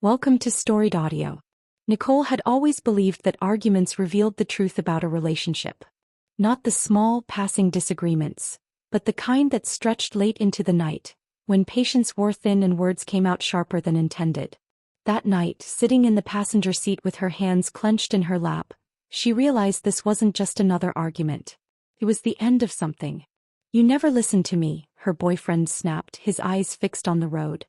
Welcome to Storied Audio. Nicole had always believed that arguments revealed the truth about a relationship. Not the small, passing disagreements, but the kind that stretched late into the night, when patience wore thin and words came out sharper than intended. That night, sitting in the passenger seat with her hands clenched in her lap, she realized this wasn't just another argument. It was the end of something. "You never listen to me," her boyfriend snapped, his eyes fixed on the road.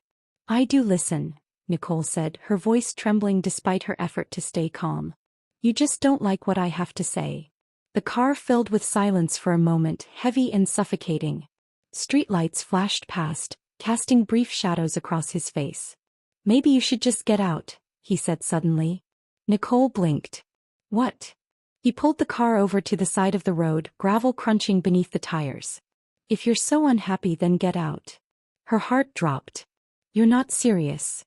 "I do listen," Nicole said, her voice trembling despite her effort to stay calm. "You just don't like what I have to say." The car filled with silence for a moment, heavy and suffocating. Streetlights flashed past, casting brief shadows across his face. "Maybe you should just get out," he said suddenly. Nicole blinked. "What?" He pulled the car over to the side of the road, gravel crunching beneath the tires. "If you're so unhappy, then get out." Her heart dropped. "You're not serious."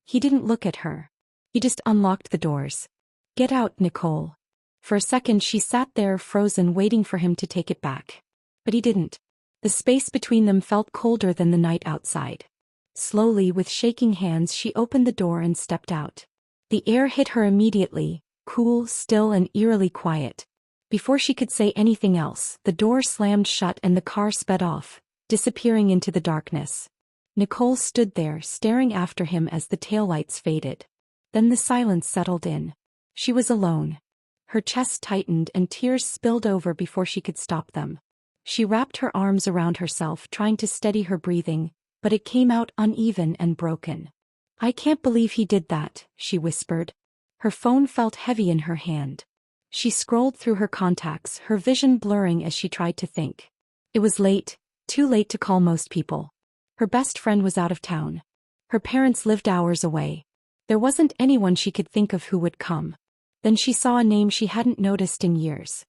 He didn't look at her. He just unlocked the doors. "Get out, Nicole." For a second she sat there frozen, waiting for him to take it back. But he didn't. The space between them felt colder than the night outside. Slowly, with shaking hands, she opened the door and stepped out. The air hit her immediately, cool, still, and eerily quiet. Before she could say anything else, the door slammed shut and the car sped off, disappearing into the darkness. Nicole stood there, staring after him as the taillights faded. Then the silence settled in. She was alone. Her chest tightened and tears spilled over before she could stop them. She wrapped her arms around herself, trying to steady her breathing, but it came out uneven and broken. "I can't believe he did that," she whispered. Her phone felt heavy in her hand. She scrolled through her contacts, her vision blurring as she tried to think. It was late, too late to call most people. Her best friend was out of town. Her parents lived hours away. There wasn't anyone she could think of who would come. Then she saw a name she hadn't noticed in years.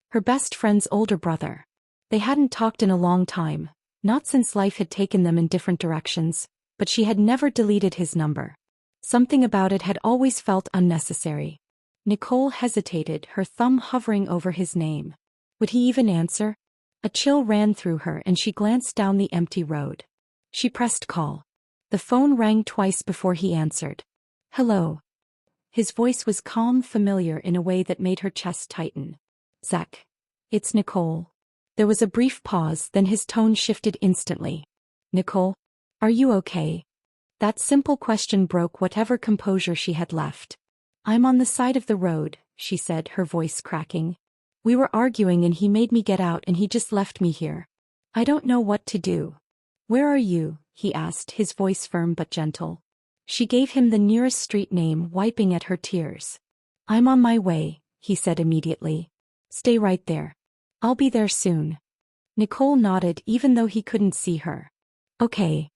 Her best friend's older brother. They hadn't talked in a long time, not since life had taken them in different directions, but she had never deleted his number. Something about it had always felt unnecessary. Nicole hesitated, her thumb hovering over his name. Would he even answer? A chill ran through her and she glanced down the empty road. She pressed call. The phone rang twice before he answered. "Hello." His voice was calm, familiar in a way that made her chest tighten. "Zach. It's Nicole." There was a brief pause, then his tone shifted instantly. "Nicole, are you okay?" That simple question broke whatever composure she had left. "I'm on the side of the road," she said, her voice cracking. "We were arguing and he made me get out and he just left me here. I don't know what to do." "Where are you?" he asked, his voice firm but gentle. She gave him the nearest street name, wiping at her tears. "I'm on my way," he said immediately. "Stay right there. I'll be there soon." Nicole nodded even though he couldn't see her. "Okay.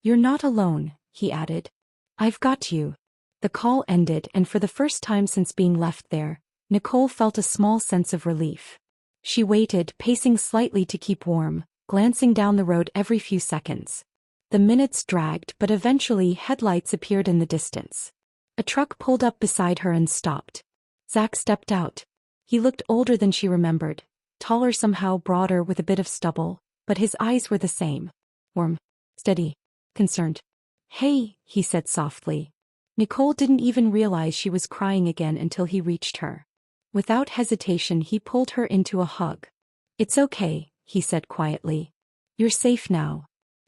You're not alone," he added. "I've got you." The call ended and for the first time since being left there, Nicole felt a small sense of relief. She waited, pacing slightly to keep warm, glancing down the road every few seconds. The minutes dragged, but eventually headlights appeared in the distance. A truck pulled up beside her and stopped. Zach stepped out. He looked older than she remembered, taller somehow, broader with a bit of stubble, but his eyes were the same. Warm, steady, concerned. "Hey," he said softly. Nicole didn't even realize she was crying again until he reached her. Without hesitation he pulled her into a hug. "It's okay," he said quietly. "You're safe now."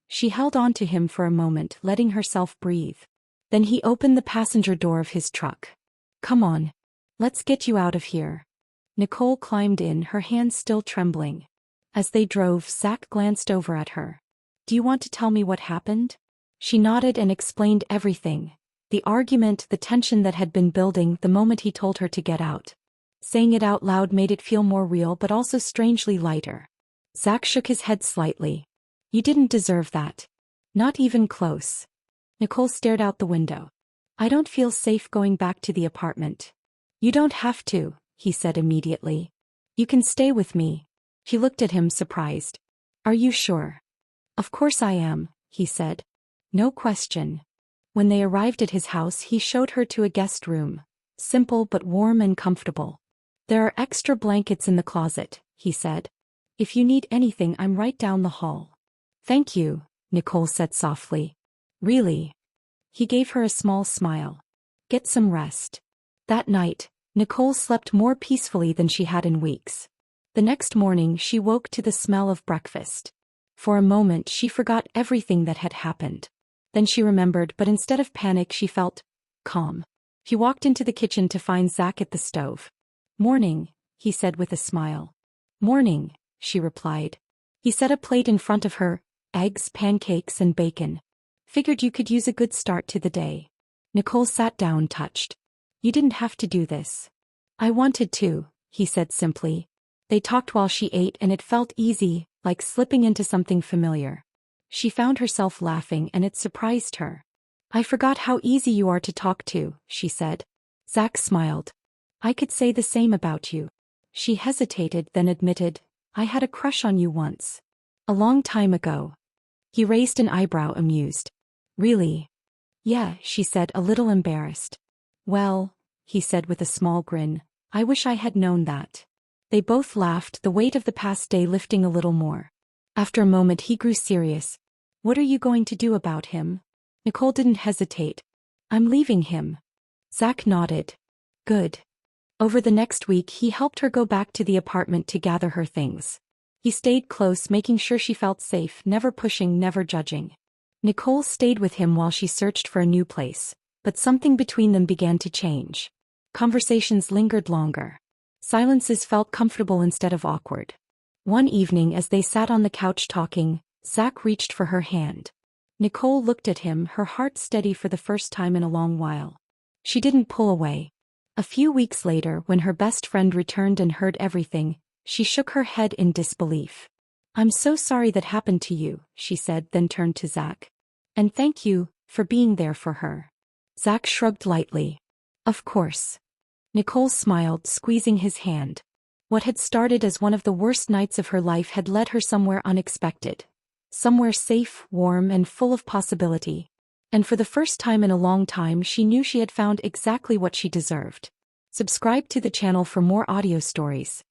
She held on to him for a moment, letting herself breathe. Then he opened the passenger door of his truck. "Come on. Let's get you out of here." Nicole climbed in, her hands still trembling. As they drove, Zach glanced over at her. "Do you want to tell me what happened?" She nodded and explained everything. The argument, the tension that had been building the moment he told her to get out. Saying it out loud made it feel more real but also strangely lighter. Zach shook his head slightly. "You didn't deserve that. Not even close." Nicole stared out the window. "I don't feel safe going back to the apartment." "You don't have to," he said immediately. "You can stay with me." She looked at him, surprised. "Are you sure?" "Of course I am," he said. "No question." When they arrived at his house, he showed her to a guest room. Simple but warm and comfortable. "There are extra blankets in the closet," he said. "If you need anything, I'm right down the hall." "Thank you," Nicole said softly. "Really?" He gave her a small smile. Get some rest. That night, Nicole slept more peacefully than she had in weeks. The next morning she woke to the smell of breakfast. For a moment she forgot everything that had happened. Then she remembered, but instead of panic she felt calm. He walked into the kitchen to find Zach at the stove. Morning, he said with a smile. Morning, she replied. He set a plate in front of her, eggs, pancakes, and bacon. Figured you could use a good start to the day. Nicole sat down, touched. You didn't have to do this. I wanted to, he said simply. They talked while she ate and it felt easy, like slipping into something familiar. She found herself laughing and it surprised her. I forgot how easy you are to talk to, she said. Zach smiled. I could say the same about you. She hesitated, then admitted, I had a crush on you once. A long time ago. He raised an eyebrow, amused. Really? Yeah, she said, a little embarrassed. Well, he said with a small grin, I wish I had known that. They both laughed, the weight of the past day lifting a little more. After a moment he grew serious. What are you going to do about him? Nicole didn't hesitate. I'm leaving him. Zach nodded. Good. Over the next week he helped her go back to the apartment to gather her things. He stayed close, making sure she felt safe, never pushing, never judging. Nicole stayed with him while she searched for a new place, but something between them began to change. Conversations lingered longer. Silences felt comfortable instead of awkward. One evening as they sat on the couch talking, Zach reached for her hand. Nicole looked at him, her heart steady for the first time in a long while. She didn't pull away. A few weeks later, when her best friend returned and heard everything, she shook her head in disbelief. I'm so sorry that happened to you, she said, then turned to Zach. And thank you for being there for her. Zach shrugged lightly. Of course. Nicole smiled, squeezing his hand. What had started as one of the worst nights of her life had led her somewhere unexpected. Somewhere safe, warm, and full of possibility. And for the first time in a long time she knew she had found exactly what she deserved. Subscribe to the channel for more audio stories.